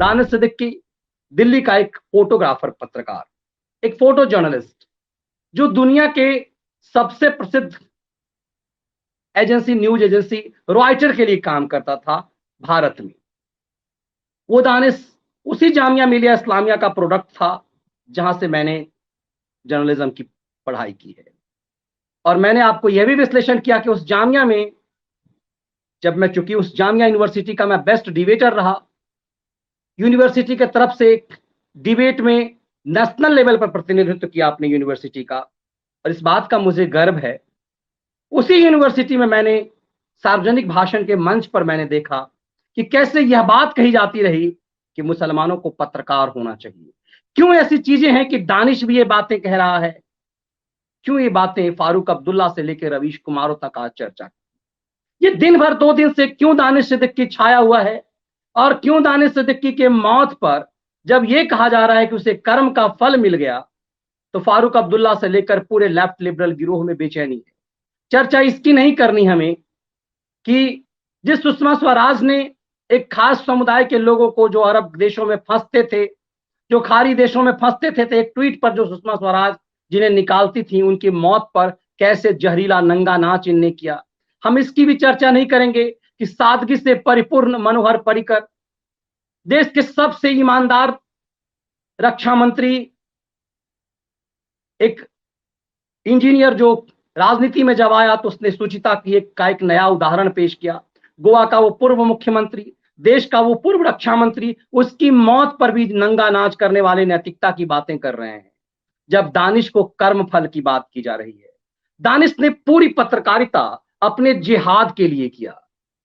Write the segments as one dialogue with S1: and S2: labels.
S1: दानिश सिद्दीकी दिल्ली का एक फोटोग्राफर, पत्रकार, एक फोटो जर्नलिस्ट, जो दुनिया के सबसे प्रसिद्ध एजेंसी, न्यूज एजेंसी रॉयटर के लिए काम करता था भारत में। वो दानिश उसी जामिया मिलिया इस्लामिया का प्रोडक्ट था जहां से मैंने जर्नलिज्म की पढ़ाई की है। और मैंने आपको यह भी विश्लेषण किया कि उस जामिया में, जब मैं, चूंकि उस जामिया यूनिवर्सिटी का मैं बेस्ट डिबेटर रहा, यूनिवर्सिटी की तरफ से डिबेट में नेशनल लेवल पर प्रतिनिधित्व किया अपनी यूनिवर्सिटी का, और इस बात का मुझे गर्व है। उसी यूनिवर्सिटी में मैंने सार्वजनिक भाषण के मंच पर मैंने देखा कि कैसे यह बात कही जाती रही कि मुसलमानों को पत्रकार होना चाहिए। क्यों ऐसी चीजें हैं कि दानिश भी ये बातें कह रहा है, क्यों ये बातें फारूक अब्दुल्ला से लेकर रवीश कुमारों तक आज चर्चा, ये दिन भर 2 दिन से क्यों दानिश सिद्दीकी छाया हुआ है, और क्यों दानिश सिद्दीकी के मौत पर जब ये कहा जा रहा है कि उसे कर्म का फल मिल गया, तो फारूक अब्दुल्ला से लेकर पूरे लेफ्ट लिबरल गिरोह में बेचैनी है। चर्चा इसकी नहीं करनी हमें कि जिस सुषमा स्वराज ने एक खास समुदाय के लोगों को, जो अरब देशों में फंसते थे, जो खाड़ी देशों में फंसते थे, तो एक ट्वीट पर जो सुषमा स्वराज जिन्हें निकालती थी, उनकी मौत पर कैसे जहरीला नंगा नाच इनने किया। हम इसकी भी चर्चा नहीं करेंगे कि सादगी से परिपूर्ण मनोहर पर्रिकर, देश के सबसे ईमानदार रक्षा मंत्री, एक इंजीनियर, जो राजनीति में जब आया तो उसने सुचिता की एक नया उदाहरण पेश किया। गोवा का वो पूर्व मुख्यमंत्री, देश का वो पूर्व रक्षा मंत्री, उसकी मौत पर भी नंगा नाच करने वाले नैतिकता की बातें कर रहे हैं, जब दानिश को कर्म फल की बात की जा रही है। दानिश ने पूरी पत्रकारिता अपने जिहाद के लिए किया,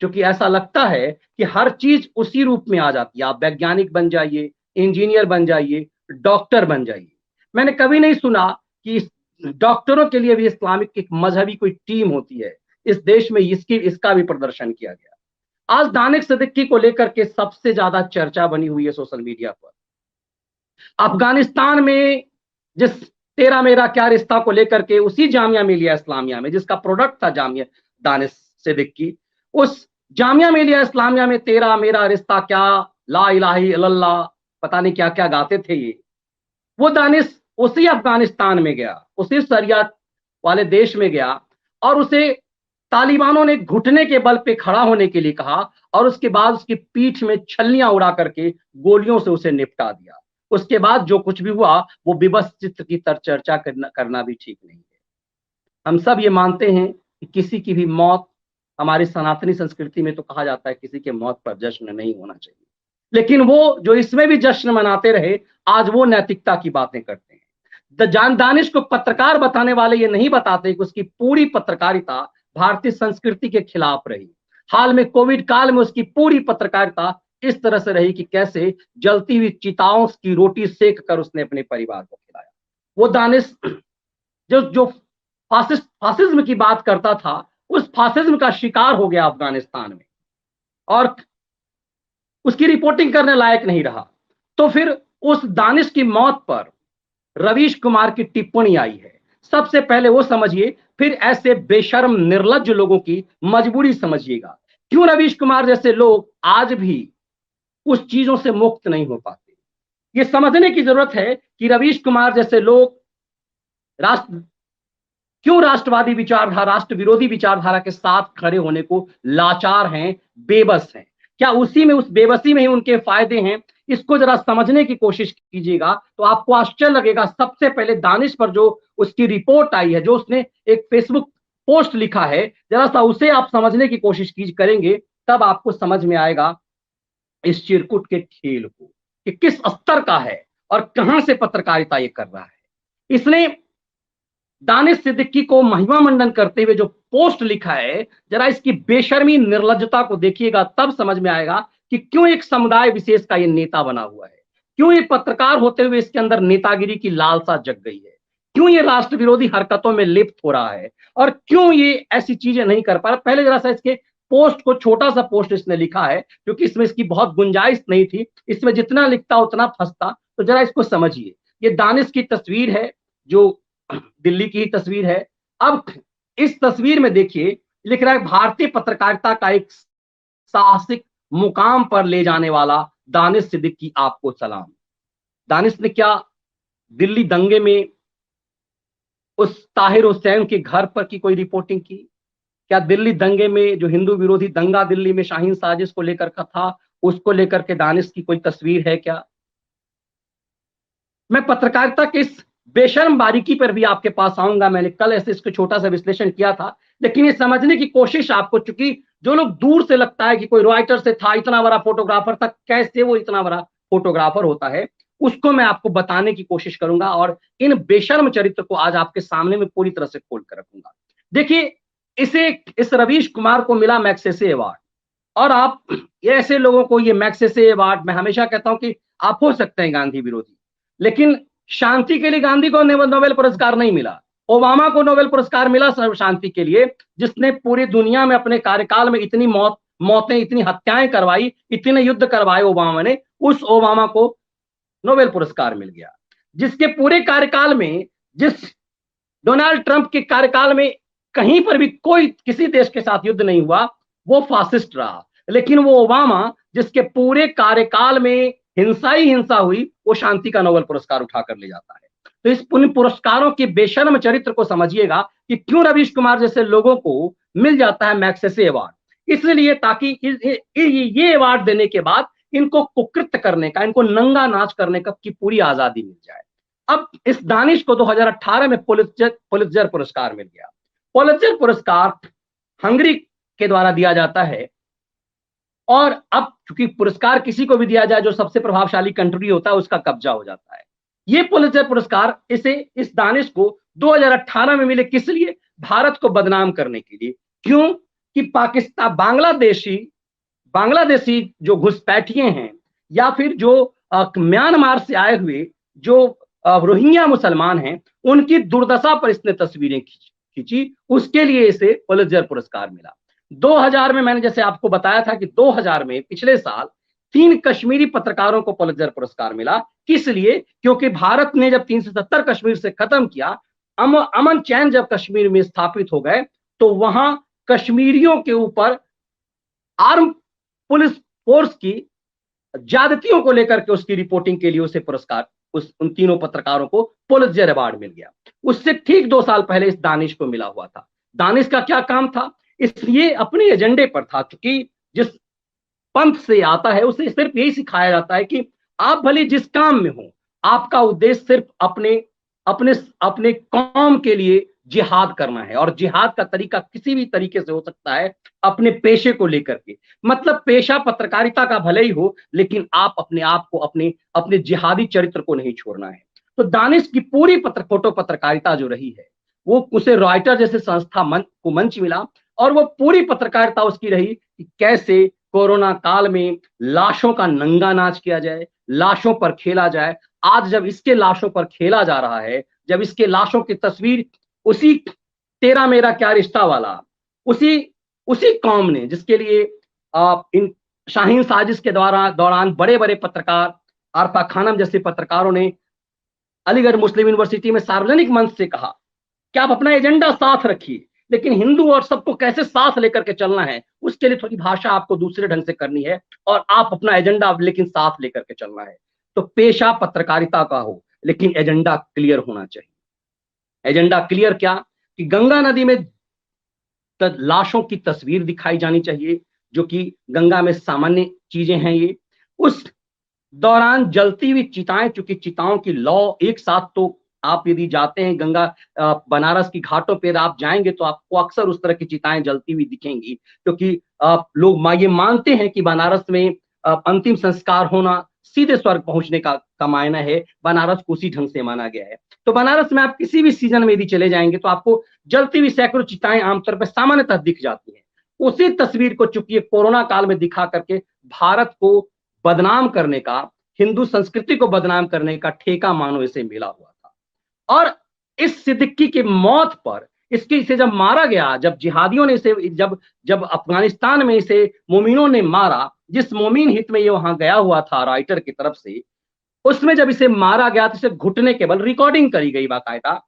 S1: क्योंकि ऐसा लगता है कि हर चीज उसी रूप में आ जाती है। आप वैज्ञानिक बन जाइए, इंजीनियर बन जाइए, डॉक्टर बन जाइए। मैंने कभी नहीं सुना कि डॉक्टरों के लिए भी इस्लामिक एक मजहबी कोई टीम होती है। इस देश में इसका भी प्रदर्शन किया गया। आज दानिश सिद्दीकी को लेकर के सबसे ज्यादा चर्चा बनी हुई है सोशल मीडिया पर। अफगानिस्तान में जिस तेरा मेरा क्या रिश्ता को लेकर के, उसी जामिया मिलिया इस्लामिया में, जिसका प्रोडक्ट था जामिया दानिश सिद्दीकी, उस जामिया मिलिया इस्लामिया में तेरा मेरा रिश्ता क्या, ला इलाहा इल्लल्लाह, पता नहीं क्या क्या गाते थे ये। वो दानिश उसी अफगानिस्तान में गया, उसी शरिया वाले देश में गया, और उसे तालिबानों ने घुटने के बल पे खड़ा होने के लिए कहा, और उसके बाद उसकी पीठ में छल्लियां उड़ा करके गोलियों से उसे निपटा दिया। उसके बाद जो कुछ भी हुआ वो विवश चित्र की तरह चर्चा करना भी ठीक नहीं है। हम सब ये मानते हैं कि किसी की भी मौत, हमारी सनातनी संस्कृति में तो कहा जाता है किसी के मौत पर जश्न नहीं होना चाहिए, लेकिन वो जो इसमें भी जश्न मनाते रहे, आज वो नैतिकता की बातें करते हैं। दानिश को पत्रकार बताने वाले ये नहीं बताते कि उसकी पूरी पत्रकारिता भारतीय संस्कृति के खिलाफ रही। हाल में कोविड काल में उसकी पूरी पत्रकारिता इस तरह से रही कि कैसे जलती हुई चिताओं की रोटी सेक कर उसने अपने परिवार को खिलाया। वो दानिश जो फासिज्म की बात करता था, उस फासिज्म का शिकार हो गया अफगानिस्तान में, और उसकी रिपोर्टिंग करने लायक नहीं रहा। तो फिर उस दानिश की मौत पर रवीश कुमार की टिप्पणी आई है। सबसे पहले वो समझिए, फिर ऐसे बेशर्म निर्लज्ज लोगों की मजबूरी समझिएगा। क्यों रवीश कुमार जैसे लोग आज भी उस चीजों से मुक्त नहीं हो पाते। ये समझने की जरूरत है कि रवीश कुमार जैसे लोग क्यों राष्ट्रवादी विचारधारा, राष्ट्र विरोधी विचारधारा के साथ खड़े होने को लाचार हैं, बेबस हैं। क्या उसी में, उस बेबसी में ही उनके फायदे हैं? इसको जरा समझने की कोशिश कीजिएगा तो आपको आश्चर्य लगेगा। सबसे पहले दानिश पर जो उसकी रिपोर्ट आई है, जो उसने एक फेसबुक पोस्ट लिखा है, जरा सा उसे आप समझने की कोशिश करेंगे, तब आपको समझ में आएगा इस चिरकुट के खेल को कि किस स्तर का है और कहां से पत्रकारिता ये कर रहा है। इसने दानिश सिद्दीकी को महिमा मंडन करते हुए जो पोस्ट लिखा है, जरा इसकी बेशर्मी निर्लज्जता को देखिएगा, तब समझ में आएगा कि क्यों एक समुदाय विशेष का ये नेता बना हुआ है, क्यों ये पत्रकार होते हुए इसके अंदर नेतागिरी की लालसा जग गई है, क्यों ये राष्ट्र विरोधी हरकतों में लिप्त हो रहा है, और क्यों ये ऐसी चीजें नहीं कर पा रहा। पहले जरा सा इसके पोस्ट को, छोटा सा पोस्ट इसने लिखा है, क्योंकि इसमें इसकी बहुत गुंजाइश नहीं थी, इसमें जितना लिखता उतना फंसता। तो जरा इसको समझिए। ये दानिश की तस्वीर है, जो दिल्ली की ही तस्वीर है। अब इस तस्वीर में देखिए, लिख रहा है भारतीय पत्रकारिता का एक साहसिक मुकाम पर ले जाने वाला दानिश सिद्दीकी आपको सलाम। दानिश ने क्या दिल्ली दंगे में उस ताहिर हुसैन के घर पर की कोई रिपोर्टिंग की? क्या दिल्ली दंगे में जो हिंदू विरोधी दंगा दिल्ली में शाहीन साजिश को लेकर का था, उसको लेकर के दानिश की कोई तस्वीर है क्या? मैं पत्रकारिता के इस बेशर्म बारीकी पर भी आपके पास आऊंगा। मैंने कल ऐसे इसको छोटा सा विश्लेषण किया था, लेकिन ये समझने की कोशिश आपको, चूंकि जो लोग दूर से लगता है कि कोई रॉयटर से था, इतना बड़ा फोटोग्राफर था, कैसे वो इतना बड़ा फोटोग्राफर होता है, उसको मैं आपको बताने की कोशिश करूंगा और इन बेशर्म चरित्र को आज आपके सामने में पूरी तरह से खोल कर रखूंगा। देखिए, इस रवीश कुमार को मिला मैग्सेसे अवार्ड, और आप ये ऐसे लोगों को ये मैग्सेसे अवार्ड, मैं हमेशा कहता हूं कि आप हो सकते हैं गांधी विरोधी, लेकिन शांति के लिए गांधी को नोबेल पुरस्कार नहीं मिला। ओबामा को नोबेल पुरस्कार मिला शांति के लिए, जिसने पूरी दुनिया में अपने कार्यकाल में इतनी मौतें, इतनी हत्याएं करवाई, इतने युद्ध करवाए ओबामा ने, उस ओबामा को नोबेल पुरस्कार मिल गया। जिसके पूरे कार्यकाल में, जिस डोनाल्ड ट्रंप के कार्यकाल में कहीं पर भी कोई किसी देश के साथ युद्ध नहीं हुआ, वो फासिस्ट रहा। लेकिन वो ओबामा, जिसके पूरे कार्यकाल में हिंसा ही हिंसा हुई, वो शांति का नोबेल पुरस्कार उठाकर ले जाता है। तो इस पुरस्कारों के बेशर्म चरित्र को समझिएगा कि क्यों रवीश कुमार जैसे लोगों को मिल जाता है मैग्सेसे अवार्ड। इसलिए ताकि ये अवार्ड देने के बाद इनको कुकृत्य करने का, इनको नंगा नाच करने का की पूरी आजादी मिल जाए। अब इस दानिश को 2018 में पुलित्जर पुरस्कार मिल गया। पुलित्जर पुरस्कार हंगरी के द्वारा दिया जाता है, और अब चूंकि पुरस्कार किसी को भी दिया जाए, जो सबसे प्रभावशाली कंट्री होता है उसका कब्जा हो जाता है। ये पुलित्जर पुरस्कार इस दानिश को 2018 में मिले, किस लिए? भारत को बदनाम करने के लिए। क्यों? कि पाकिस्तान, बांग्लादेशी जो घुसपैठिए हैं, या फिर जो म्यांमार से आए हुए जो रोहिंग्या मुसलमान हैं, उनकी दुर्दशा पर इसने तस्वीरें खींची, उसके लिए इसे पुलित्जर पुरस्कार मिला। 2000 में मैंने जैसे आपको बताया था कि 2000 में, पिछले साल, 3 कश्मीरी पत्रकारों को पुलित्जर पुरस्कार मिला। किस लिए? क्योंकि भारत ने जब 370 कश्मीर से खत्म किया, अमन चैन जब कश्मीर में स्थापित हो गए, तो वहां कश्मीरियों के ऊपर आर्म पुलिस फोर्स की ज्यादतियों को लेकर के उसकी रिपोर्टिंग के लिए उसे पुरस्कार, उन तीनों पत्रकारों को पुलित्जर अवार्ड मिल गया। उससे ठीक 2 साल पहले इस दानिश को मिला हुआ था। दानिश का क्या काम था? इसलिए अपने एजेंडे पर था, क्योंकि जिस पंथ से आता है उसे सिर्फ यही सिखाया जाता है कि आप भले जिस काम में हो, आपका उद्देश्य सिर्फ अपने अपने अपने कौम के लिए जिहाद करना है, और जिहाद का तरीका किसी भी तरीके से हो सकता है, अपने पेशे को लेकर के। मतलब पेशा पत्रकारिता का भले ही हो, लेकिन आप अपने आप को, अपने जिहादी चरित्र को नहीं छोड़ना है। तो दानिश की पूरी फोटो पत्रकारिता जो रही है, वो उसे रॉयटर जैसे संस्था को मंच मिला, और वो पूरी पत्रकारिता उसकी रही कि कैसे कोरोना काल में लाशों का नंगा नाच किया जाए, लाशों पर खेला जाए। आज जब इसके लाशों पर खेला जा रहा है, जब इसके लाशों की तस्वीर उसी तेरा मेरा क्या रिश्ता वाला, उसी कौम ने, जिसके लिए इन शाहीन साजिश के दौरान बड़े बड़े पत्रकार, आरफा खानम जैसे पत्रकारों ने अलीगढ़ मुस्लिम यूनिवर्सिटी में सार्वजनिक मंच से कहा कि आप अपना एजेंडा साथ रखिए, लेकिन हिंदू और सबको कैसे साथ लेकर के चलना है, उसके लिए थोड़ी भाषा आपको दूसरे ढंग से करनी है, और आप अपना एजेंडा लेकिन साथ लेकर के चलना है। तो पेशा पत्रकारिता का हो, लेकिन एजेंडा क्लियर होना चाहिए। एजेंडा क्लियर क्या? कि गंगा नदी में लाशों की तस्वीर दिखाई जानी चाहिए, जो कि गंगा में सामान्य चीजें हैं। ये उस दौरान जलती हुई चिताएं, चूंकि चिताओं की लौ एक साथ, तो आप यदि जाते हैं गंगा बनारस की घाटों पर आप जाएंगे तो आपको अक्सर उस तरह की चिताएं जलती हुई दिखेंगी, क्योंकि लोग ये मानते हैं कि बनारस में अंतिम संस्कार होना सीधे स्वर्ग पहुंचने का मायना है। बनारस को उसी ढंग से माना गया है। तो बनारस में आप किसी भी सीजन में यदि चले जाएंगे तो आपको जलती हुई सैकड़ों चिताएं आमतौर पर सामान्यतः दिख जाती हैं। उसी तस्वीर को चूंकि कोरोना काल में दिखा करके भारत को बदनाम करने का, हिंदू संस्कृति को बदनाम करने का ठेका मानो इसे मिला हुआ था। और इस सिद्दीकी की मौत पर, इसे जब मारा गया, जब जिहादियों ने इसे, जब अफगानिस्तान में इसे मोमिनों ने मारा, जिस मोमिन हित में ये वहां गया हुआ था राइटर की तरफ से, उसमें जब इसे मारा गया तो इसे घुटने के बल, रिकॉर्डिंग करी गई बाकायदा,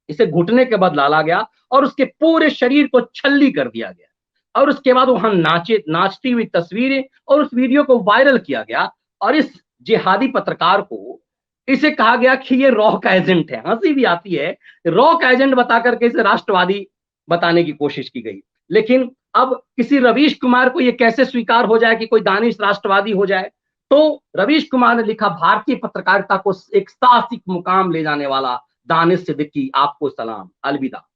S1: इसे घुटने के बल डाला गया और उसके पूरे शरीर को छल्ली कर दिया गया। और उसके बाद वहां नाचती हुई तस्वीरें और उस वीडियो को वायरल किया गया और इस जिहादी पत्रकार को इसे कहा गया कि ये रॉक एजेंट है। हंसी भी आती है, रॉक एजेंट बता करके इसे राष्ट्रवादी बताने की कोशिश की गई। लेकिन अब किसी रवीश कुमार को ये कैसे स्वीकार हो जाए कि कोई दानिश राष्ट्रवादी हो जाए? तो रवीश कुमार ने लिखा, भारतीय पत्रकारिता को एक साहसिक मुकाम ले जाने वाला दानिश सिद्दीकी, आपको सलाम, अलविदा।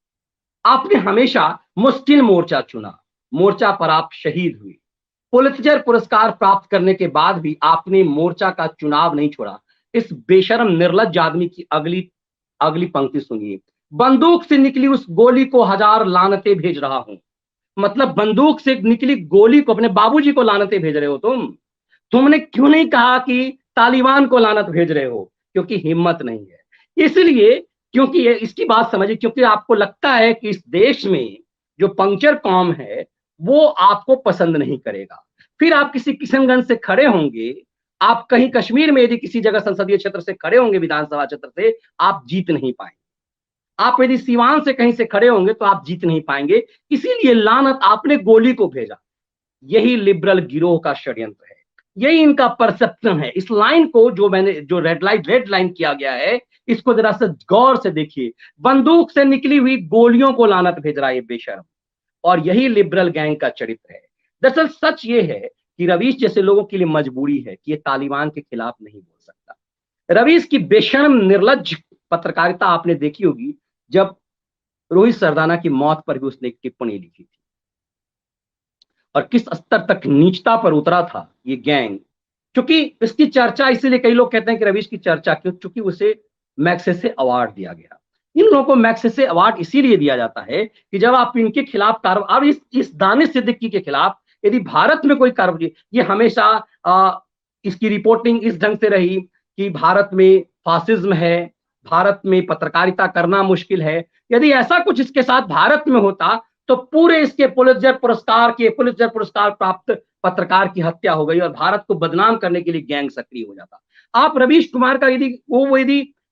S1: आपने हमेशा मुश्किल मोर्चा चुना, मोर्चा पर आप शहीद हुए। पुलित्जर पुरस्कार प्राप्त करने के बाद भी आपने मोर्चा का चुनाव नहीं छोड़ा। इस बेशरम निर्लज्ज आदमी की अगली अगली पंक्ति सुनिए, बंदूक से निकली उस गोली को हजार लानतें भेज रहा हूं। मतलब बंदूक से निकली गोली को अपने बाबूजी को लानतें भेज रहे हो तुमने क्यों नहीं कहा कि तालिबान को लानत भेज रहे हो? क्योंकि हिम्मत नहीं है। इसलिए, क्योंकि ये इसकी बात समझिए, क्योंकि आपको लगता है कि इस देश में जो पंक्चर कौम है वो आपको पसंद नहीं करेगा। फिर आप किसी किशनगंज से खड़े होंगे, आप कहीं कश्मीर में यदि किसी जगह संसदीय क्षेत्र से खड़े होंगे, विधानसभा क्षेत्र से, आप जीत नहीं पाएंगे। आप यदि सीवान से कहीं से खड़े होंगे तो आप जीत नहीं पाएंगे। इसीलिए लानत आपने गोली को भेजा। यही लिबरल गिरोह का षड्यंत्र है, यही इनका परसेप्शन है। इस लाइन को जो रेड लाइन किया गया है, इसको जरा से गौर से देखिए। बंदूक से निकली हुई गोलियों को लानत भेज रहा है ये बेशर्म, और यही लिबरल गैंग का चरित्र है। दरअसल सच ये है कि रवीश जैसे लोगों के लिए मजबूरी है कि ये तालिबान के खिलाफ नहीं बोल सकता। रवीश की बेशर्म निर्लज्ज पत्रकारिता आपने देखी होगी जब रोहित सरदाना की मौत पर भी उसने एक टिप्पणी लिखी थी, और किस स्तर तक नीचता पर उतरा था ये गैंग। क्योंकि इसकी चर्चा, इसीलिए कई लोग कहते हैं कि रवीश की चर्चा क्यों, चूंकि उसे मैग्सेसे अवार्ड दिया गया। इन लोगों को मैग्सेसे अवार्ड इसीलिए दिया जाता है कि जब आप इनके खिलाफ कार्रवाई, अब इस दानिश सिद्दीकी के खिलाफ यदि भारत में कोई कार्रवाई, ये हमेशा इसकी रिपोर्टिंग इस ढंग से रही कि भारत में फासिज्म है, भारत में पत्रकारिता करना मुश्किल है। यदि ऐसा कुछ इसके साथ भारत में होता तो पूरे इसके पुलित्जर पुरस्कार प्राप्त पत्रकार की हत्या हो गई और भारत को बदनाम करने के लिए गैंग सक्रिय हो जाता। आप रवीश कुमार का यदि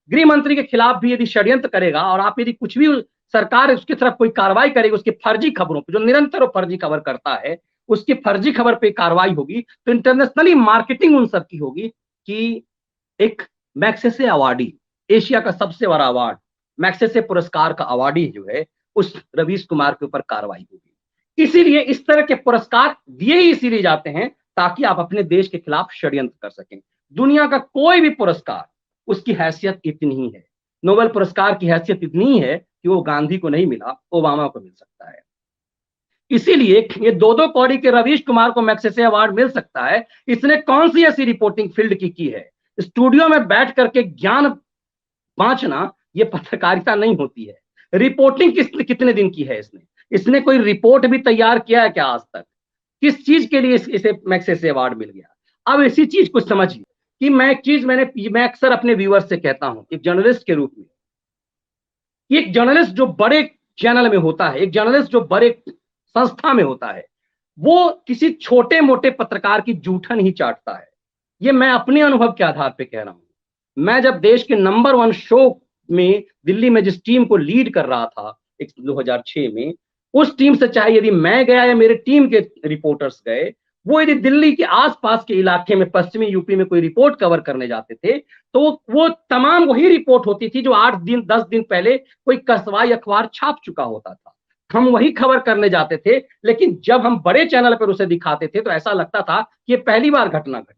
S1: गृह मंत्री के खिलाफ भी यदि षड्यंत्र करेगा और आप यदि कुछ भी सरकार उसकी तरफ कोई कार्रवाई करेगी, उसकी फर्जी खबरों पर, जो निरंतर वो फर्जी खबर करता है, उसकी फर्जी खबर पे कार्रवाई होगी, तो इंटरनेशनली मार्केटिंग उन सब की होगी कि एक मैग्सेसे अवार्डी, एशिया का सबसे बड़ा अवार्ड मैग्सेसे पुरस्कार का अवार्डी जो है, उस रवीश कुमार के ऊपर कार्रवाई होगी। इसीलिए इस तरह के पुरस्कार दिए ही इसीलिए जाते हैं ताकि आप अपने देश के खिलाफ षड्यंत्र कर सकें। दुनिया का कोई भी पुरस्कार, उसकी हैसियत इतनी ही है, नोबेल पुरस्कार की हैसियत इतनी है कि वो गांधी को नहीं मिला, ओबामा को मिल सकता है। इसीलिए ये दो कौड़ी के रवीश कुमार को मैग्सेसे अवार्ड मिल सकता है। इसने कौन सी ऐसी रिपोर्टिंग फील्ड की है? स्टूडियो में बैठ करके ज्ञान बांटना ये पत्रकारिता नहीं होती है। रिपोर्टिंग कितने दिन की है इसने? इसने कोई रिपोर्ट भी तैयार किया है क्या आज तक? किस चीज के लिए इसे मैग्सेसे अवार्ड मिल गया? अब इसी चीज को समझिए कि मैं अक्सर अपने व्यूअर्स से कहता हूं, एक जर्नलिस्ट के रूप में, एक जर्नलिस्ट जो बड़े चैनल में होता है, एक जर्नलिस्ट जो बड़े संस्था में होता है, वो किसी छोटे मोटे पत्रकार की जूठन ही चाटता है। ये मैं अपने अनुभव के आधार पे कह रहा हूं। मैं जब देश के नंबर 1 शो में दिल्ली में जिस टीम को लीड कर रहा था 2006 में, उस टीम से चाहे यदि मैं गया या मेरे टीम के रिपोर्टर्स गए, वो यदि दिल्ली के आसपास के इलाके में, पश्चिमी यूपी में कोई रिपोर्ट कवर करने जाते थे, तो वो तमाम वही रिपोर्ट होती थी जो 8 दिन 10 दिन पहले कोई कसवाई अखबार छाप चुका होता था। हम वही खबर करने जाते थे, लेकिन जब हम बड़े चैनल पर उसे दिखाते थे तो ऐसा लगता था कि ये पहली बार घटना घटी।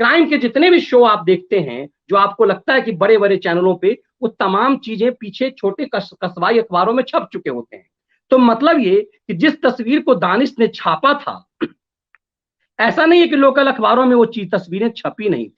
S1: क्राइम के जितने भी शो आप देखते हैं, जो आपको लगता है कि बड़े बड़े चैनलों पे, वो तमाम चीजें पीछे छोटे कसवाई अखबारों में छप चुके होते हैं। तो मतलब ये कि जिस तस्वीर को दानिश ने छापा था, ऐसा नहीं है कि लोकल अखबारों में वो तस्वीरें छपी नहीं थी।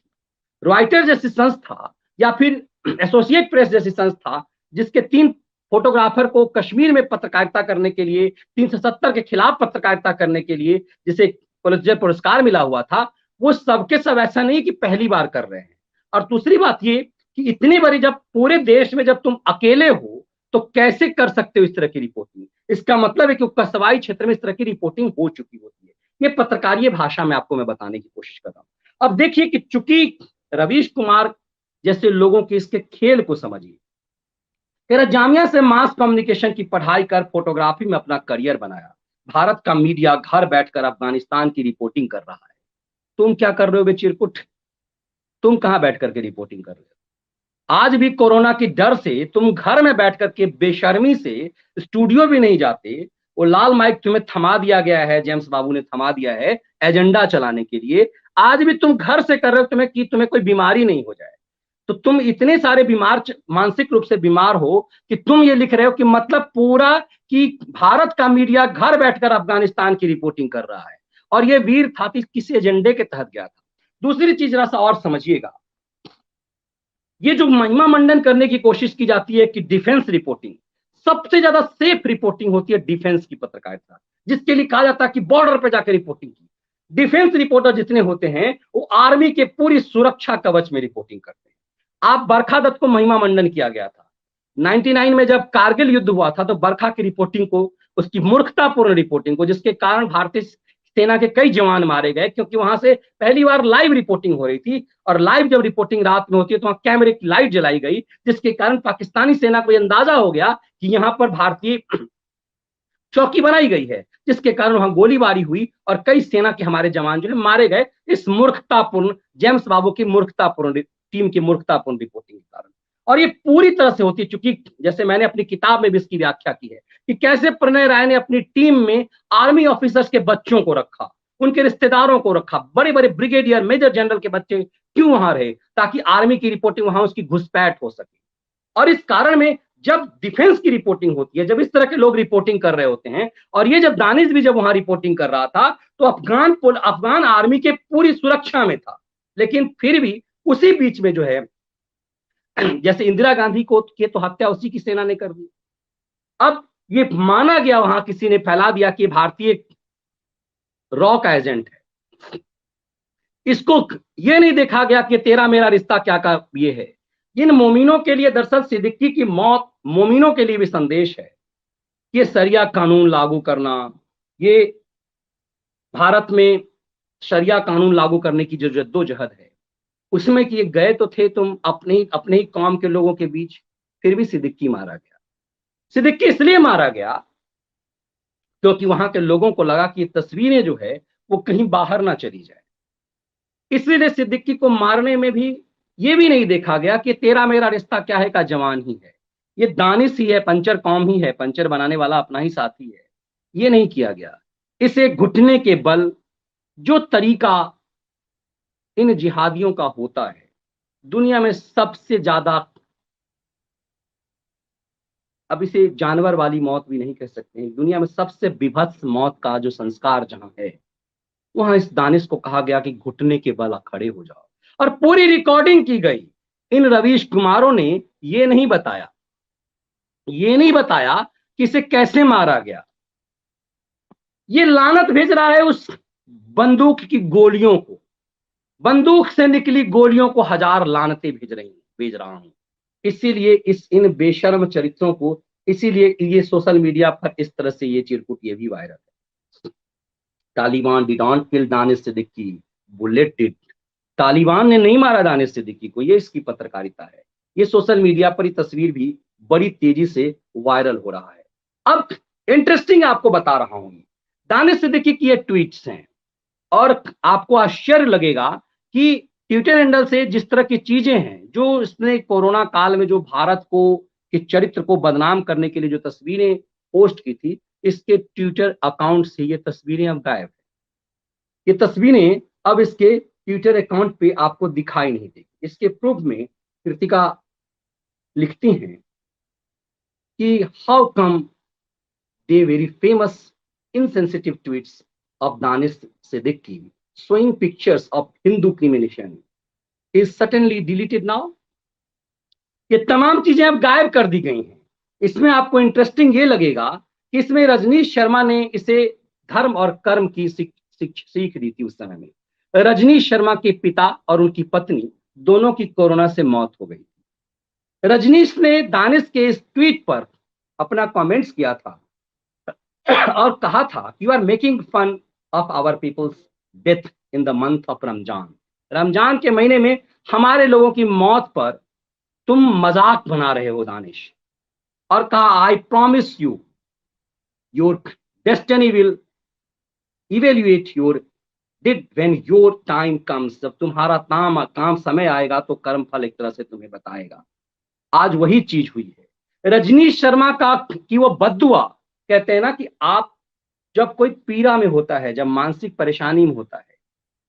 S1: रॉयटर्स जैसी संस्था या फिर एसोसिएट प्रेस जैसी संस्था, जिसके 3 फोटोग्राफर को कश्मीर में पत्रकारिता करने के लिए, 370 के खिलाफ पत्रकारिता करने के लिए जिसे पुलित्जर पुरस्कार मिला हुआ था, वो सबके सब ऐसा नहीं कि पहली बार कर रहे हैं। और दूसरी बात ये कि इतनी बड़ी, जब पूरे देश में जब तुम अकेले हो तो कैसे कर सकते हो इस तरह की रिपोर्टिंग? इसका मतलब है कि कसवाई क्षेत्र में इस तरह की रिपोर्टिंग हो चुकी होती है। ये पत्रकारीय भाषा में आपको मैं बताने की कोशिश कर रहा हूं। अब देखिए कि चूंकि रवीश कुमार जैसे लोगों के इसके खेल को समझिए। तेरा जामिया से मास कम्युनिकेशन की पढ़ाई कर फोटोग्राफी में अपना करियर बनाया, भारत का मीडिया घर बैठकर अफगानिस्तान की रिपोर्टिंग कर रहा है। तुम क्या कर रहे हो बे चिरकुट? तुम कहां बैठ करके रिपोर्टिंग कर रहे हो? आज भी कोरोना की डर से तुम घर में बैठ करके बेशर्मी से स्टूडियो भी नहीं जाते। वो लाल माइक तुम्हें थमा दिया गया है, जेम्स बाबू ने थमा दिया है एजेंडा चलाने के लिए। आज भी तुम घर से कर रहे हो तुम्हें कोई बीमारी नहीं हो जाए। तो तुम इतने सारे बीमार, मानसिक रूप से बीमार हो कि तुम ये लिख रहे हो कि मतलब पूरा कि भारत का मीडिया घर बैठकर अफगानिस्तान की रिपोर्टिंग कर रहा है। और ये वीर था किसी एजेंडे के तहत गया था। दूसरी चीज जरा सा और समझिएगा, ये जो महिमा मंडन करने की कोशिश की जाती है कि डिफेंस रिपोर्टिंग सबसे ज्यादा सेफ रिपोर्टिंग होती है, डिफेंस की पत्रकारिता, जिसके लिए कहा जाता है कि बॉर्डर पे जाकर रिपोर्टिंग की। डिफेंस रिपोर्टर जितने होते हैं वो आर्मी के पूरी सुरक्षा कवच में रिपोर्टिंग करते हैं। आप बरखा दत्त को महिमा मंडन किया गया था 99 में जब कारगिल युद्ध हुआ था, तो बरखा की रिपोर्टिंग को, उसकी मूर्खतापूर्ण रिपोर्टिंग को, जिसके कारण भारतीय सेना के कई जवान मारे गए, क्योंकि वहां से पहली बार लाइव रिपोर्टिंग हो रही थी। और लाइव जब रिपोर्टिंग रात में होती है तो वहां कैमरे की लाइट जलाई गई, जिसके कारण पाकिस्तानी सेना को अंदाजा हो गया कि यहां पर भारतीय चौकी बनाई गई है, जिसके कारण वहां गोलीबारी हुई और कई सेना के हमारे जवान जो है मारे गए, इस मूर्खतापूर्ण, जेम्स बाबू की मूर्खतापूर्ण टीम की मूर्खतापूर्ण रिपोर्टिंग के कारण। और ये पूरी तरह से होती है, चूंकि जैसे मैंने अपनी किताब में भी इसकी व्याख्या की है कि कैसे प्रणय राय ने अपनी टीम में आर्मी ऑफिसर्स के बच्चों को रखा, उनके रिश्तेदारों को रखा, बड़े बड़े ब्रिगेडियर मेजर जनरल के बच्चे क्यों वहां रहे, ताकि आर्मी की रिपोर्टिंग वहां उसकी घुसपैठ हो सके। और इस कारण में जब डिफेंस की रिपोर्टिंग होती है, जब इस तरह के लोग रिपोर्टिंग कर रहे होते हैं, और ये जब दानिश भी जब वहां रिपोर्टिंग कर रहा था, तो अफगान आर्मी के पूरी सुरक्षा में था। लेकिन फिर भी उसी बीच में जो है, जैसे इंदिरा गांधी को के तो हत्या उसी की सेना ने कर दी। अब ये माना गया, वहां किसी ने फैला दिया कि भारतीय रॉ का एजेंट है। इसको ये नहीं देखा गया कि तेरा मेरा रिश्ता क्या का ये है। इन मोमिनों के लिए दरअसल सिद्दीकी की मौत मोमिनों के लिए भी संदेश है। ये शरिया कानून लागू करना, ये भारत में शरिया कानून लागू करने की जो जद्दोजहद है, उसमें कि ये गए तो थे तुम अपने ही कौम के लोगों के बीच, फिर भी सिद्दीकी मारा गया। सिद्दीकी इसलिए मारा गया क्योंकि वहां के लोगों को लगा कि ये तस्वीरें जो है वो कहीं बाहर ना चली जाए। इसलिए सिद्दीकी को मारने में भी ये भी नहीं देखा गया कि तेरा मेरा रिश्ता क्या है का जवान ही है, ये दानिश ही है, पंचर कौम ही है, पंचर बनाने वाला अपना ही साथी है। ये नहीं किया गया। इसे घुटने के बल जो तरीका इन जिहादियों का होता है, दुनिया में सबसे ज्यादा, अब इसे जानवर वाली मौत भी नहीं कह सकते हैं, दुनिया में सबसे विभत्स मौत का जो संस्कार जहां है, वहां इस दानिश को कहा गया कि घुटने के बल खड़े हो जाओ। और पूरी रिकॉर्डिंग की गई। इन रवीश कुमारों ने ये नहीं बताया कि इसे कैसे मारा गया। ये लानत भेज रहा है उस बंदूक की गोलियों को, बंदूक से निकली गोलियों को हजार लानतें भेज रहा हूं। इसीलिए इन बेशर्म चरित्रों को, इसीलिए ये सोशल मीडिया पर इस तरह से ये चिरकुट ये भी वायरल है। Taliban did not kill Danish Siddiqui, bullet did. Taliban ने नहीं मारा दानिश सिद्दीकी को, ये इसकी पत्रकारिता है। ये सोशल मीडिया पर ये तस्वीर भी बड़ी तेजी से वायरल हो रहा है। अब इंटरेस्टिंग आपको बता रहा हूं, दानिश सिद्दीकी की ये ट्वीट्स हैं, और आपको आश्चर्य लगेगा कि ट्विटर हैंडल से जिस तरह की चीजें हैं, जो इसने कोरोना काल में जो भारत को के चरित्र को बदनाम करने के लिए जो तस्वीरें पोस्ट की थी, इसके ट्विटर अकाउंट से ये तस्वीरें अब गायब है। ये तस्वीरें अब इसके ट्विटर अकाउंट पे आपको दिखाई नहीं देगी। इसके प्रूफ में कृतिका लिखती हैं कि how come they very famous insensitive tweets of Danish Siddiqui showing pictures of Hindu criminalization is suddenly deleted now। ये तमाम चीजें अब गायब कर दी गई हैं। इसमें आपको इंटरेस्टिंग ये लगेगा कि इसमें रजनीश शर्मा ने इसे धर्म और कर्म की सीख दी थी। उस समय में रजनीश शर्मा के पिता और उनकी पत्नी दोनों की कोरोना से मौत हो गई। रजनीश ने दानिश के इस ट्वीट पर अपना कमेंट्स किया था और कहा था, you are making fun of our people's death in the month of Ramzan. Ramzan के महीने में हमारे लोगों की मौत पर तुम मजाक बना रहे हो दानिश। और कहा, I promise you your destiny will evaluate your did when your time comes, जब तुम्हारा काम समय आएगा तो कर्म फल एक तरह से तुम्हें बताएगा। आज वही चीज हुई है रजनीश शर्मा का कि वो बद्दुआ कहते हैं ना कि आप जब कोई पीड़ा में होता है, जब मानसिक परेशानी में होता है,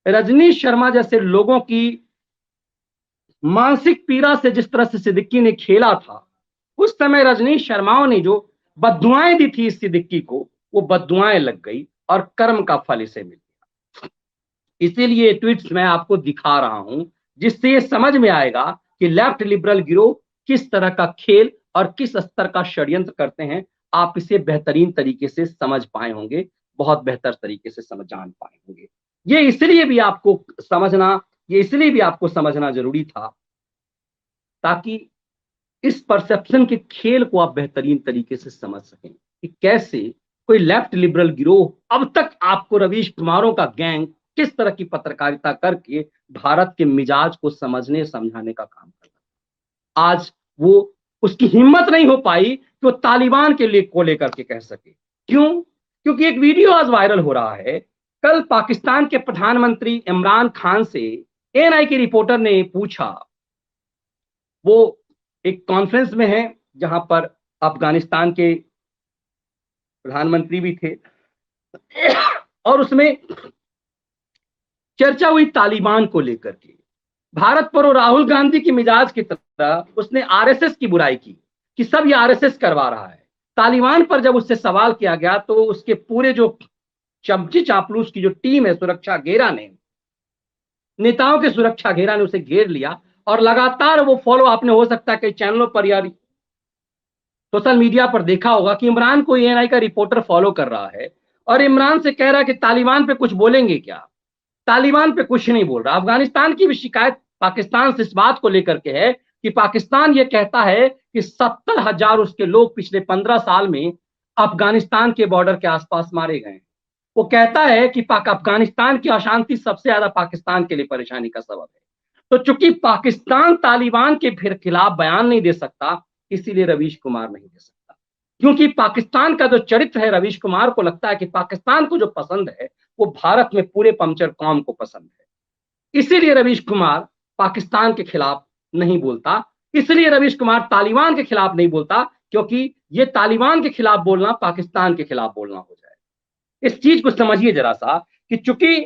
S1: रजनीश शर्मा जैसे लोगों की मानसिक पीड़ा से जिस तरह से सिद्दीकी ने खेला था, उस समय रजनीश शर्माओं ने जो बद्दुआएं दी थी इस सिद्दीकी को, वो बद्दुआएं लग गई और कर्म का फल इसे मिल गया। इसीलिए ट्वीट्स मैं आपको दिखा रहा हूं, जिससे ये समझ में आएगा कि लेफ्ट लिबरल गिरोह किस तरह का खेल और किस स्तर का षड्यंत्र करते हैं। आप इसे बेहतरीन तरीके से समझ पाए होंगे, बहुत बेहतर तरीके से जान पाए होंगे। ये इसलिए भी आपको समझना जरूरी था ताकि इस परसेप्शन के खेल को आप बेहतरीन तरीके से समझ सकें कि कैसे कोई लेफ्ट लिबरल गिरोह अब तक आपको रवीश कुमारों का गैंग किस तरह की पत्रकारिता करके भारत के मिजाज को समझने समझाने का काम कर रहा है। आज वो उसकी हिम्मत नहीं हो पाई कि वो तालिबान के लिए को लेकर के कह सके। क्यों? क्योंकि एक वीडियो आज वायरल हो रहा है। कल पाकिस्तान के प्रधानमंत्री इमरान खान से एएनआई के रिपोर्टर ने पूछा, वो एक कॉन्फ्रेंस में है जहां पर अफगानिस्तान के प्रधानमंत्री भी थे और उसमें चर्चा हुई तालिबान को लेकर के। भारत पर और राहुल गांधी की मिजाज की तरह उसने आरएसएस की बुराई की कि सब ये आरएसएस करवा रहा है। तालिबान पर जब उससे सवाल किया गया तो उसके पूरे जो चमची चापलूस की जो टीम है, सुरक्षा घेरा ने, नेताओं के सुरक्षा घेरा ने उसे घेर लिया और लगातार वो फॉलो, आपने हो सकता है कई चैनलों पर या सोशल मीडिया पर देखा होगा कि इमरान को एएनआई का रिपोर्टर फॉलो कर रहा है और इमरान से कह रहा है कि तालिबान पे कुछ बोलेंगे क्या। तालिबान पे कुछ नहीं बोल रहा। अफगानिस्तान की भी शिकायत पाकिस्तान से इस बात को लेकर के है कि पाकिस्तान ये कहता है कि 70,000 उसके लोग पिछले 15 साल में अफगानिस्तान के बॉर्डर के आसपास मारे गए। वो कहता है कि अफगानिस्तान की अशांति सबसे ज्यादा पाकिस्तान के लिए परेशानी का सबब है। तो चूंकि पाकिस्तान तालिबान के फिर खिलाफ बयान नहीं दे सकता, इसीलिए रवीश कुमार नहीं दे सकता। क्योंकि पाकिस्तान का जो चरित्र है, रवीश कुमार को लगता है कि पाकिस्तान को जो पसंद है वो भारत में पूरे पंचर कौम को पसंद है। इसीलिए रवीश कुमार पाकिस्तान के खिलाफ नहीं बोलता, इसलिए रवीश कुमार तालिबान के खिलाफ नहीं बोलता, क्योंकि ये तालिबान के खिलाफ बोलना पाकिस्तान के खिलाफ बोलना हो जाए। इस चीज को समझिए जरा सा कि चूंकि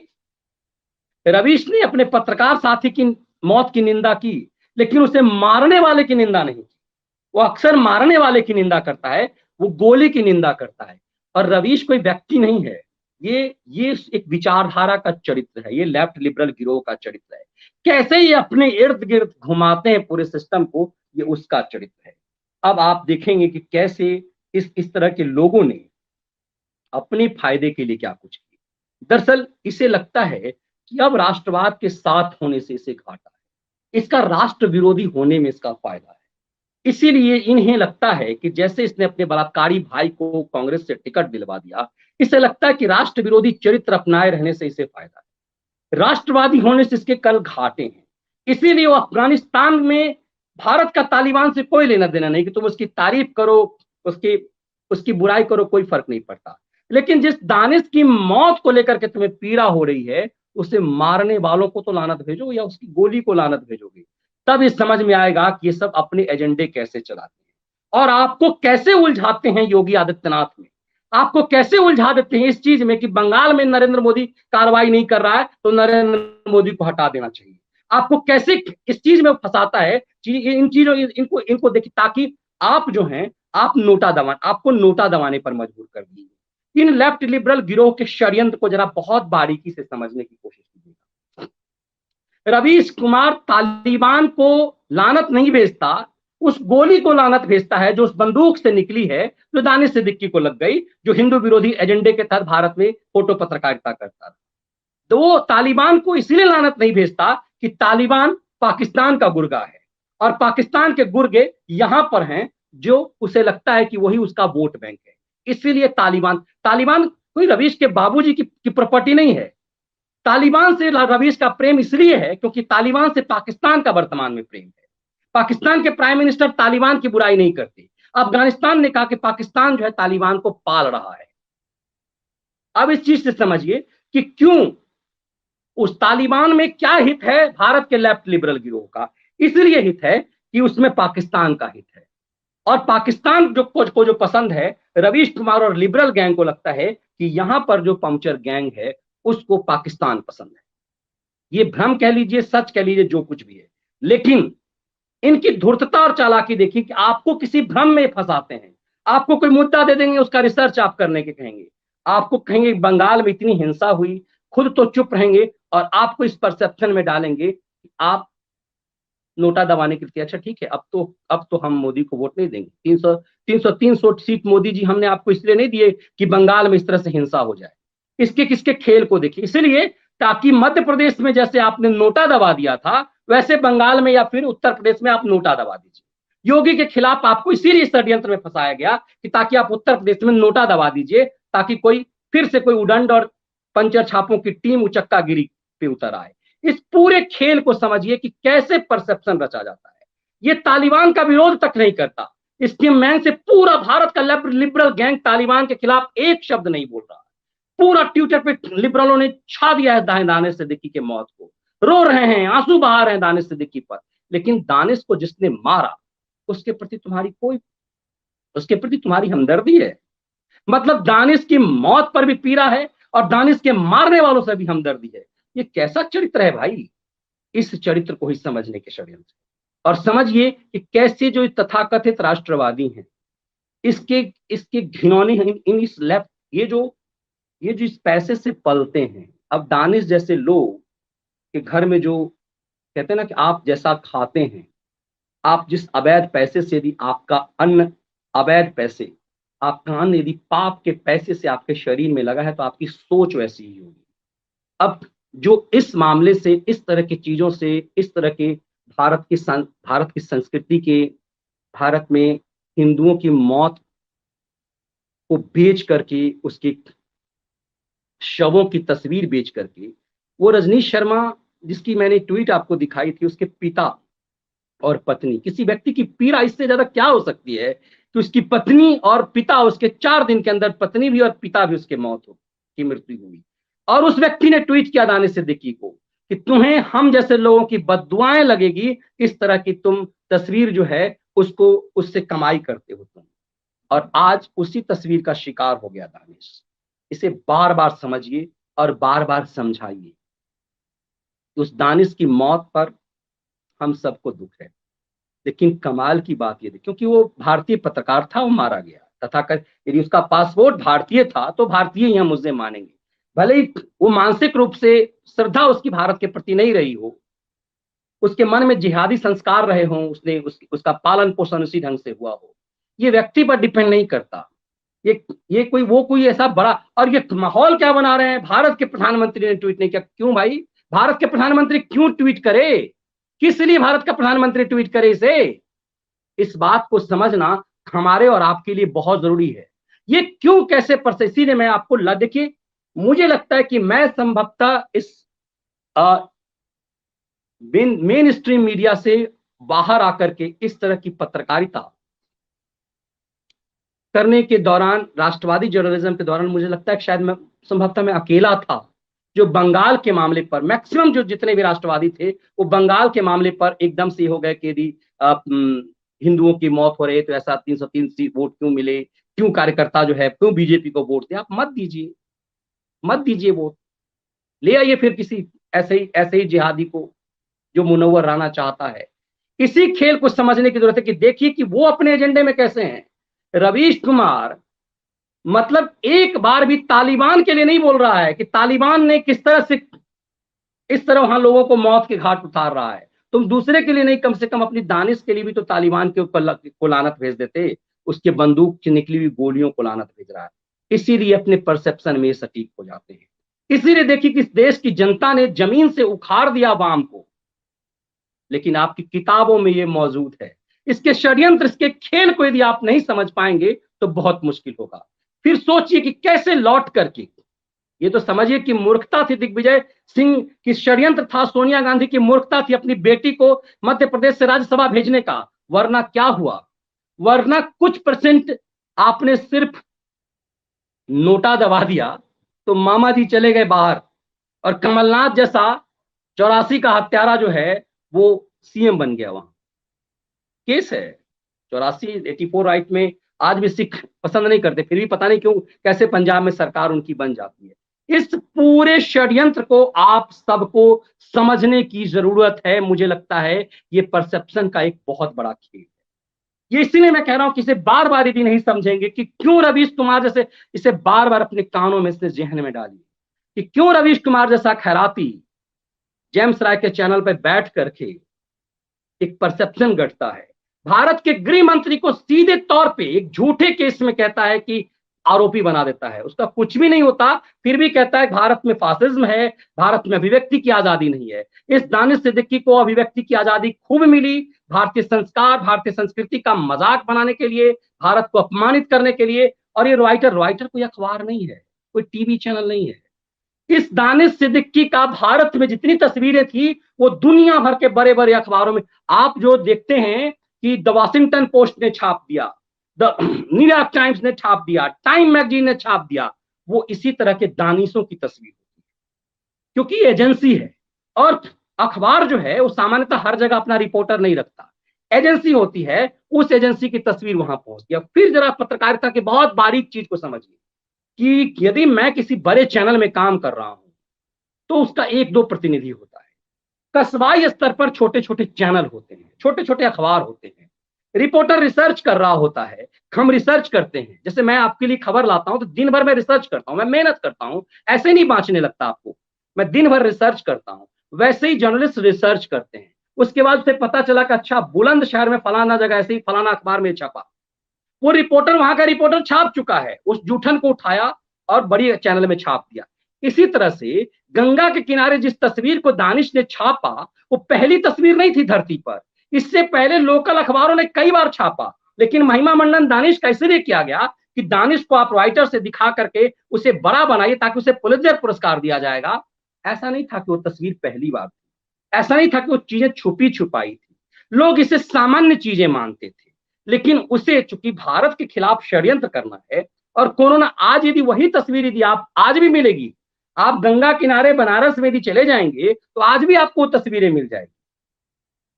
S1: रवीश ने अपने पत्रकार साथी की मौत की निंदा की, लेकिन उसे मारने वाले की निंदा नहीं की। वो अक्सर मारने वाले की निंदा करता है, वो गोली की निंदा करता है। और रवीश कोई व्यक्ति नहीं है, ये एक विचारधारा का चरित्र है, ये लेफ्ट लिबरल गिरोह का चरित्र है। कैसे ये अपने इर्द गिर्द घुमाते हैं पूरे सिस्टम को, ये उसका चरित्र है। अब आप देखेंगे कि कैसे इस तरह के लोगों ने अपने फायदे के लिए क्या कुछ किया। दरअसल इसे लगता है कि अब राष्ट्रवाद के साथ होने से इसे घाटा है, इसका राष्ट्र विरोधी होने में इसका फायदा है। इसीलिए इन्हें लगता है कि जैसे इसने अपने बलात्कारी भाई को कांग्रेस से टिकट दिलवा दिया, इसे लगता है कि राष्ट्र विरोधी चरित्र अपनाए रहने से इसे फायदा है, राष्ट्रवादी होने से इसके कल घाटे हैं। इसीलिए वो अफगानिस्तान में भारत का तालिबान से कोई लेना देना नहीं कि तुम उसकी तारीफ करो, उसकी उसकी बुराई करो, कोई फर्क नहीं पड़ता। लेकिन जिस दानिश की मौत को लेकर के तुम्हें पीड़ा हो रही है, उसे मारने वालों को तो लानत भेजो या उसकी गोली को लानत भेजोगे, तब ये समझ में आएगा कि ये सब अपने एजेंडे कैसे चलाते हैं और आपको कैसे उलझाते हैं। योगी आदित्यनाथ में आपको कैसे उलझा देते हैं इस चीज में कि बंगाल में नरेंद्र मोदी कार्रवाई नहीं कर रहा है तो नरेंद्र मोदी को हटा देना चाहिए। आपको कैसे इस चीज में फंसाता है, इन चीजों इनको इनको देखिए, ताकि आप जो हैं आपको नोटा दबाने पर मजबूर कर दिए। इन लेफ्ट लिबरल गिरोह के षड्यंत्र को जरा बहुत बारीकी से समझने की कोशिश कीजिएगा। रवीश कुमार तालिबान को लानत नहीं भेजता, उस गोली को लानत भेजता है जो उस बंदूक से निकली है, जो दानिश सिद्दीकी को लग गई, जो हिंदू विरोधी एजेंडे के तहत भारत में फोटो पत्रकारिता करता था। तो वो तालिबान को इसलिए लानत नहीं भेजता कि तालिबान पाकिस्तान का गुर्गा है और पाकिस्तान के गुर्गे यहां पर हैं जो उसे लगता है कि वही उसका वोट बैंक है। इसीलिए तालिबान कोई रवीश के बाबूजी की प्रॉपर्टी नहीं है। तालिबान से रवीश का प्रेम इसलिए है क्योंकि तालिबान से पाकिस्तान का वर्तमान में प्रेम है। पाकिस्तान के प्राइम मिनिस्टर तालिबान की बुराई नहीं करते। अफगानिस्तान ने कहा कि पाकिस्तान जो है तालिबान को पाल रहा है। अब इस चीज से समझिए कि क्यों उस तालिबान में क्या हित है भारत के लेफ्ट लिबरल गिरोह का। इसलिए हित है कि उसमें पाकिस्तान का हित है, और पाकिस्तान को जो पसंद है, रवीश कुमार और लिबरल गैंग को लगता है कि यहां पर जो पंचर गैंग है उसको पाकिस्तान पसंद है। ये भ्रम कह लीजिए, सच कह लीजिए, जो कुछ भी है, लेकिन इनकी धूर्तता और चालाकी देखिए कि आपको किसी भ्रम में फंसाते हैं। आपको कोई मुद्दा दे देंगे, उसका रिसर्च आप करने के कहेंगे, आपको कहेंगे बंगाल में इतनी हिंसा हुई, खुद तो चुप रहेंगे और आपको इस परसेप्शन में डालेंगे कि आप नोटा दबाने के लिए, अच्छा ठीक है, अब तो हम मोदी को वोट नहीं देंगे, 300 सीट मोदी जी हमने आपको इसलिए नहीं दिए कि बंगाल में इस तरह से हिंसा हो जाए। इसके किसके खेल को देखिए। इसलिए ताकि मध्य प्रदेश में जैसे आपने नोटा दबा दिया था, वैसे बंगाल में या फिर उत्तर प्रदेश में आप नोटा दबा दीजिए। योगी के खिलाफ आपको इसीलिए षड्यंत्र में फंसाया गया कि ताकि आप उत्तर प्रदेश में नोटा दबा दीजिए, ताकि कोई फिर से कोई उडंड और पंचर छापों की टीम उचक्कागिरी पे उतर आए। इस पूरे खेल को समझिए कि कैसे परसेप्शन रचा जाता है। ये तालिबान का विरोध तक नहीं करता, इसके मैन से पूरा भारत का लिबरल गैंग तालिबान के खिलाफ एक शब्द नहीं बोल रहा। पूरा ट्विटर पे लिबरलों ने छा दिया है दानिश सिद्दीकी के मौत को, रो रहे हैं, आंसू बहा रहे हैं दानिश सिद्दीकी पर। लेकिन दानिश को जिसने मारा उसके प्रति तुम्हारी हमदर्दी है। मतलब दानिश की मौत पर भी पीड़ा है और दानिश के मारने वालों से भी हमदर्दी है। ये कैसा चरित्र है भाई। इस चरित्र को ही समझने के षड्यंत्र, और समझिए कि कैसे जो तथाकथित राष्ट्रवादी हैं, इसके इसके घिनौने इन इस लेफ्ट, ये जो इस पैसे से पलते हैं। अब दानिश जैसे लोग के घर में जो कहते हैं ना कि आप जैसा खाते हैं, आप जिस अवैध पैसे से, यदि आपका अन्न अवैध पैसे, आपका अन्न यदि पाप के पैसे से आपके शरीर में लगा है तो आपकी सोच वैसी ही होगी। अब जो इस मामले से, इस तरह की चीजों से, इस तरह के भारत की संस्कृति के, भारत में हिंदुओं की मौत को बेच करके, उसके शवों की तस्वीर बेच करके, वो रजनीश शर्मा जिसकी मैंने ट्वीट आपको दिखाई थी, उसके पिता और पत्नी, किसी व्यक्ति की पीड़ा इससे ज्यादा क्या हो सकती है कि उसकी पत्नी और पिता, उसके 4 दिन के अंदर पत्नी भी और पिता भी उसके मृत्यु हुई। और उस व्यक्ति ने ट्वीट किया दानिश सिद्दीकी को कि तुम्हें हम जैसे लोगों की बद्दुआएं लगेगी, इस तरह की तुम तस्वीर जो है उसको, उससे कमाई करते हो तुम। और आज उसी तस्वीर का शिकार हो गया दानिश। इसे बार बार समझिए और बार बार समझाइए। उस दानिश की मौत पर हम सबको दुख है, लेकिन कमाल की बात ये थी, क्योंकि वो भारतीय पत्रकार था, वो मारा गया तथाकथित, यदि उसका पासपोर्ट भारतीय था तो भारतीय ही हम उसे मानेंगे, भले ही वो मानसिक रूप से श्रद्धा उसकी भारत के प्रति नहीं रही हो, उसके मन में जिहादी संस्कार रहे हों, उसका पालन पोषण उसी ढंग से हुआ हो, ये व्यक्ति पर डिपेंड नहीं करता। ये कोई ऐसा बड़ा, और ये माहौल क्या बना रहे हैं, भारत के प्रधानमंत्री ने ट्वीट नहीं किया। क्यों भाई, भारत के प्रधानमंत्री क्यों ट्वीट करे, किस लिए भारत का प्रधानमंत्री ट्वीट करे इसे? इस बात को समझना हमारे और आपके लिए बहुत जरूरी है। ये क्यों कैसे पर, इसीलिए मैं आपको देखिए, मुझे लगता है कि मैं संभवतः इस मेन स्ट्रीम मीडिया से बाहर आकर के इस तरह की पत्रकारिता करने के दौरान, राष्ट्रवादी जर्नलिज्म के दौरान, मुझे लगता है कि शायद मैं संभवतः मैं अकेला था जो बंगाल के मामले पर, मैक्सिमम जो जितने भी राष्ट्रवादी थे वो बंगाल के मामले पर एकदम से हो गए कि यदि हिंदुओं की मौत हो रही है तो ऐसा 303 वोट क्यों मिले, क्यों कार्यकर्ता जो है, क्यों बीजेपी को वोट दे। आप मत दीजिए वोट, ले आइए फिर किसी ऐसे ही जिहादी को जो मुनव्वर राना चाहता है। इसी खेल को समझने की जरूरत है कि देखिए कि वो अपने एजेंडे में कैसे हैं। रवीश कुमार मतलब एक बार भी तालिबान के लिए नहीं बोल रहा है कि तालिबान ने किस तरह से इस तरह वहां लोगों को मौत के घाट उतार रहा है। तुम दूसरे के लिए नहीं, कम से कम अपनी दानिश के लिए भी तो तालिबान के ऊपर को लानत भेज देते, उसके बंदूक से निकली हुई गोलियों को लानत भेज रहा है। इसीलिए अपने परसेप्शन में सटीक हो जाते हैं। इसीलिए देखिए कि इस देश की जनता ने जमीन से उखाड़ दिया वाम को, लेकिन आपकी किताबों में ये मौजूद है। इसके षड्यंत्र, इसके खेल को यदि आप नहीं समझ पाएंगे तो बहुत मुश्किल होगा। फिर सोचिए कि कैसे लौट करके, ये तो समझिए कि मूर्खता थी दिग्विजय सिंह की, षड्यंत्र था सोनिया गांधी की मूर्खता थी अपनी बेटी को मध्य प्रदेश से राज्यसभा भेजने का। वरना क्या हुआ, वरना कुछ परसेंट आपने सिर्फ नोटा दबा दिया, तो मामा जी चले गए बाहर और कमलनाथ जैसा 84 का हत्यारा जो है वो सीएम बन गया। वहां केस है 84 84 राइट में। आज भी सिख पसंद नहीं करते, फिर भी पता नहीं क्यों कैसे पंजाब में सरकार उनकी बन जाती है। इस पूरे षड्यंत्र को आप सबको समझने की जरूरत है। मुझे लगता है ये परसेप्शन का एक बहुत बड़ा खेल है। ये इसीलिए मैं कह रहा हूं कि इसे बार बार यदि नहीं समझेंगे कि क्यों रवीश कुमार जैसे, इसे बार बार अपने कानों में से जहन में डालिए कि क्यों रवीश कुमार जैसा खैराती जेम्स राय के चैनल पर बैठ करके एक परसेप्शन गढ़ता है, भारत के गृह मंत्री को सीधे तौर पे एक झूठे केस में कहता है कि आरोपी बना देता है, उसका कुछ भी नहीं होता, फिर भी कहता है भारत में फासिज्म है, भारत में अभिव्यक्ति की आजादी नहीं है। इस दानिश सिद्दीकी को अभिव्यक्ति की आजादी खूब मिली, भारतीय संस्कार भारतीय संस्कृति का मजाक बनाने के लिए, भारत को अपमानित करने के लिए। और ये रॉयटर कोई अखबार नहीं है, कोई टीवी चैनल नहीं है। इस दानिश सिद्दीकी का भारत में जितनी तस्वीरें थी वो दुनिया भर के बड़े बड़े अखबारों में आप जो देखते हैं कि द वॉशिंगटन पोस्ट ने छाप दिया, द न्यूयॉर्क टाइम्स ने छाप दिया, टाइम मैगजीन ने छाप दिया, वो इसी तरह के दानिशों की तस्वीर होती है, क्योंकि एजेंसी है। और अखबार जो है वो सामान्यतः हर जगह अपना रिपोर्टर नहीं रखता, एजेंसी होती है, उस एजेंसी की तस्वीर वहां पहुंचती है। फिर जरा पत्रकारिता के बहुत बारीक चीज को समझिए कि यदि मैं किसी बड़े चैनल में काम कर रहा हूं तो उसका एक दो प्रतिनिधि होता है, कस्बाई स्तर पर छोटे छोटे चैनल होते हैं, छोटे छोटे अखबार होते हैं, रिपोर्टर रिसर्च कर रहा होता है, हम रिसर्च करते हैं। जैसे मैं आपके लिए खबर लाता हूं तो दिन भर मैं रिसर्च करता हूं, मैं मेहनत करता हूं, ऐसे नहीं बांचने लगता आपको, मैं दिन भर रिसर्च करता हूं। वैसे ही जर्नलिस्ट रिसर्च करते हैं, उसके बाद उसे पता चला कि अच्छा बुलंदशहर में फलाना जगह ऐसे ही फलाना अखबार में छपा, वो रिपोर्टर वहां का रिपोर्टर छाप चुका है, उस जूठन को उठाया और बड़ी चैनल में छाप दिया। इसी तरह से गंगा के किनारे जिस तस्वीर को दानिश ने छापा वो पहली तस्वीर नहीं थी धरती पर, इससे पहले लोकल अखबारों ने कई बार छापा, लेकिन महिमा मंडन दानिश का इसलिए किया गया कि दानिश को आप राइटर से दिखा करके उसे बड़ा बनाइए ताकि उसे पुलित्जर पुरस्कार दिया जाएगा। ऐसा नहीं था कि वो तस्वीर पहली बार थी, ऐसा नहीं था कि वो चीजें छुपी छुपाई थी, लोग इसे सामान्य चीजें मानते थे। लेकिन उसे चूंकि भारत के खिलाफ षड्यंत्र करना है और कोरोना, आज यदि वही तस्वीर यदि आप आज भी मिलेगी, आप गंगा किनारे बनारस में यदि चले जाएंगे तो आज भी आपको तस्वीरें मिल जाएगी।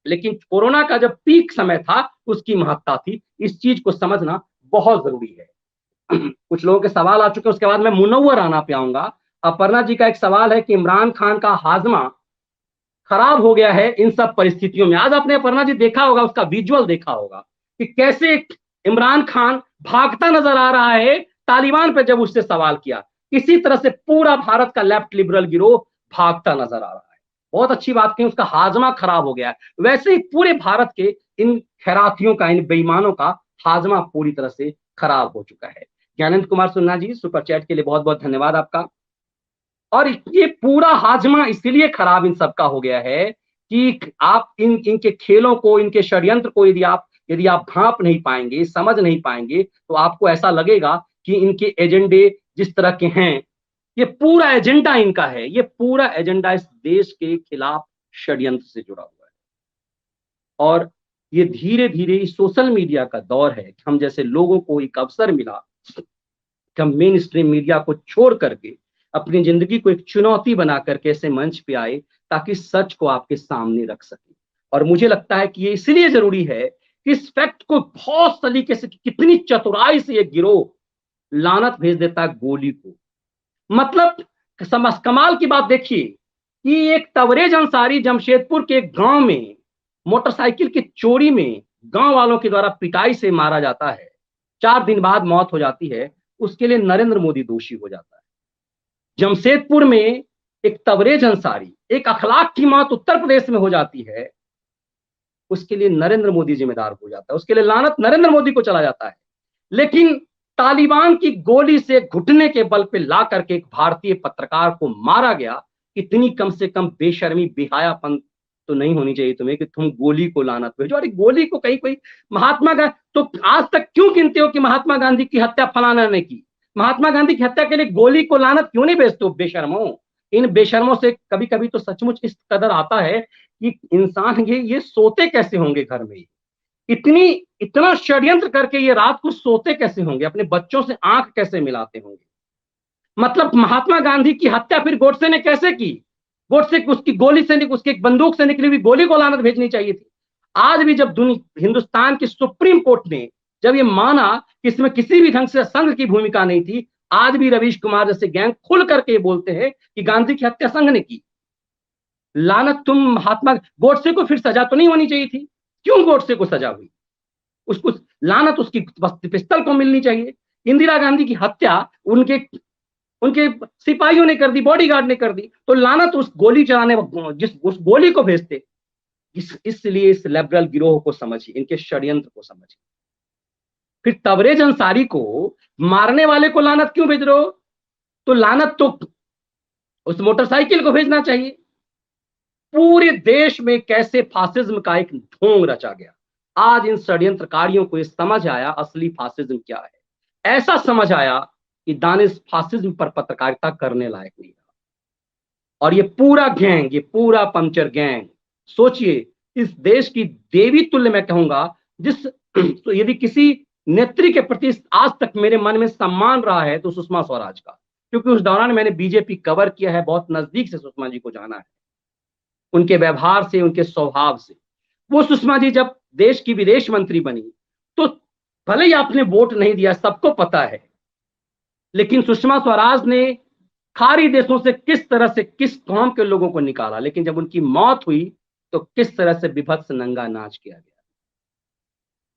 S1: लेकिन कोरोना का जब पीक समय था उसकी महत्ता थी, इस चीज को समझना बहुत जरूरी है। कुछ लोगों के सवाल आ चुके हैं, उसके बाद मैं मुनव्वर राना पे आऊंगा। अपर्णा जी का एक सवाल है कि इमरान खान का हाजमा खराब हो गया है इन सब परिस्थितियों में। आज आपने अपर्णा जी देखा होगा, उसका विजुअल देखा होगा कि कैसे इमरान खान भागता नजर आ रहा है तालिबान पे जब उससे सवाल किया। इसी तरह से पूरा भारत का लेफ्ट लिबरल गिरोह भागता नजर आ रहा है। बहुत अच्छी बात कही, उसका हाजमा खराब हो गया है। वैसे ही पूरे भारत के इन खैरातियों का, इन बेईमानों का हाजमा पूरी तरह से खराब हो चुका है। ज्ञानेंद्र कुमार सुन्ना जी, सुपर चैट के लिए बहुत बहुत धन्यवाद आपका। और ये पूरा हाजमा इसलिए खराब इन सबका हो गया है कि आप इनके खेलों को, इनके षड्यंत्र को यदि आप भांप नहीं पाएंगे, समझ नहीं पाएंगे, तो आपको ऐसा लगेगा कि इनके एजेंडे जिस तरह के हैं, ये पूरा एजेंडा इनका है, ये पूरा एजेंडा इस देश के खिलाफ षड्यंत्र से जुड़ा हुआ है। और ये धीरे धीरे सोशल मीडिया का दौर है कि हम जैसे लोगों को एक अवसर मिला कि हम मेन स्ट्रीम मीडिया को छोड़ करके अपनी जिंदगी को एक चुनौती बना करके ऐसे मंच पे आए ताकि सच को आपके सामने रख सके। और मुझे लगता है कि ये इसलिए जरूरी है कि इस फैक्ट को बहुत तरीके से, कितनी चतुराई से ये गिरोह लानत भेज देता है गोली को। मतलब कमाल की बात देखिए कि एक तबरेज अंसारी जमशेदपुर के एक गांव में मोटरसाइकिल की चोरी में गांव वालों के द्वारा पिटाई से मारा जाता है, 4 दिन बाद मौत हो जाती है, उसके लिए नरेंद्र मोदी दोषी हो जाता है। जमशेदपुर में एक तबरेज अंसारी, एक अखलाक की मौत उत्तर प्रदेश में हो जाती है, उसके लिए नरेंद्र मोदी जिम्मेदार हो जाता है, उसके लिए लानत नरेंद्र मोदी को चला जाता है। लेकिन तालिबान की गोली से घुटने के बल पे ला करके एक भारतीय पत्रकार को मारा गया, इतनी कम से कम बेशर्मी, बेहायापन तो नहीं होनी चाहिए तुम्हें कि तुम गोली को लानत भेजो। अरे गोली को कहीं कोई महात्मा गांधी, तो आज तक क्यों गिनते हो कि महात्मा गांधी की हत्या फलाना ने की? महात्मा गांधी की हत्या के लिए गोली को लानत क्यों नहीं भेजते हो बेशर्मो? इन बेशर्मों से कभी कभी तो सचमुच इस कदर आता है कि इंसान ये सोते कैसे होंगे घर में, इतना षड्यंत्र करके ये रात को सोते कैसे होंगे, अपने बच्चों से आंख कैसे मिलाते होंगे। मतलब महात्मा गांधी की हत्या फिर गोडसे ने कैसे की? गोडसे को उसकी गोली से उसकी एक बंदूक से निकली हुई गोली को लानत भेजनी चाहिए थी। आज भी जब हिंदुस्तान की सुप्रीम कोर्ट ने जब ये माना कि इसमें किसी भी ढंग से संघ की भूमिका नहीं थी, आज भी रवीश कुमार जैसे गैंग खुल करके बोलते हैं कि गांधी की हत्या संघ ने की। लानत तुम महात्मा गोडसे को फिर सजा तो नहीं होनी चाहिए थी? क्यों गोडसे को सजा हुई? उसको लानत उसकी पिस्तल को मिलनी चाहिए। इंदिरा गांधी की हत्या उनके उनके सिपाहियों ने कर दी, बॉडीगार्ड ने कर दी, तो लानत उस गोली चलाने जिस उस गोली को भेजते। इसलिए इस लिबरल गिरोह को समझिए, इनके षड्यंत्र को समझिए। फिर तबरेज अंसारी को मारने वाले को लानत क्यों भेज रहे हो? तो लानत तो उस मोटरसाइकिल को भेजना चाहिए। पूरे देश में कैसे फासिज्म का एक ढोंग रचा गया। आज इन षड्यंत्रकारियों को ये समझ आया असली फासिज्म क्या है। ऐसा समझ आया कि दानिश फासिज्म पर पत्रकारिता करने लायक नहीं रहा। और ये पूरा गैंग, ये पूरा पंचर गैंग, सोचिए इस देश की देवी तुल्य मैं कहूंगा, जिस तो यदि किसी नेत्री के प्रति आज तक मेरे मन में सम्मान रहा है तो सुषमा स्वराज का, क्योंकि उस दौरान मैंने बीजेपी कवर किया है, बहुत नजदीक से सुषमा जी को जाना है, उनके व्यवहार से, उनके स्वभाव से। वो सुषमा जी जब देश की विदेश मंत्री बनी तो भले ही आपने वोट नहीं दिया, सबको पता है, लेकिन सुषमा स्वराज ने खाड़ी देशों से किस तरह से किस कौम के लोगों को निकाला, लेकिन जब उनकी मौत हुई तो किस तरह से विभत्स नंगा नाच किया गया।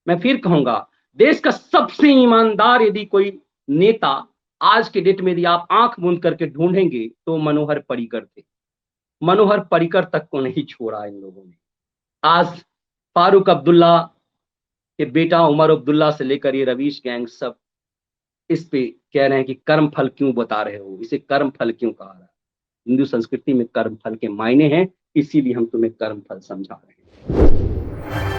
S1: मैं फिर कहूंगा, देश का सबसे ईमानदार यदि कोई नेता आज के डेट में यदि आप आंख मूंद करके ढूंढेंगे तो मनोहर पर्रिकर थे। मनोहर पर्रिकर तक को नहीं छोड़ा इन लोगों ने। आज फारूक अब्दुल्ला के बेटा उमर अब्दुल्ला से लेकर ये रवीश गैंग सब इस पे कह रहे हैं कि कर्म फल क्यों बता रहे हो, इसे कर्म फल क्यों कहा रहा है। हिंदू संस्कृति में कर्म फल के मायने हैं, इसीलिए हम तुम्हें कर्म फल समझा रहे हैं।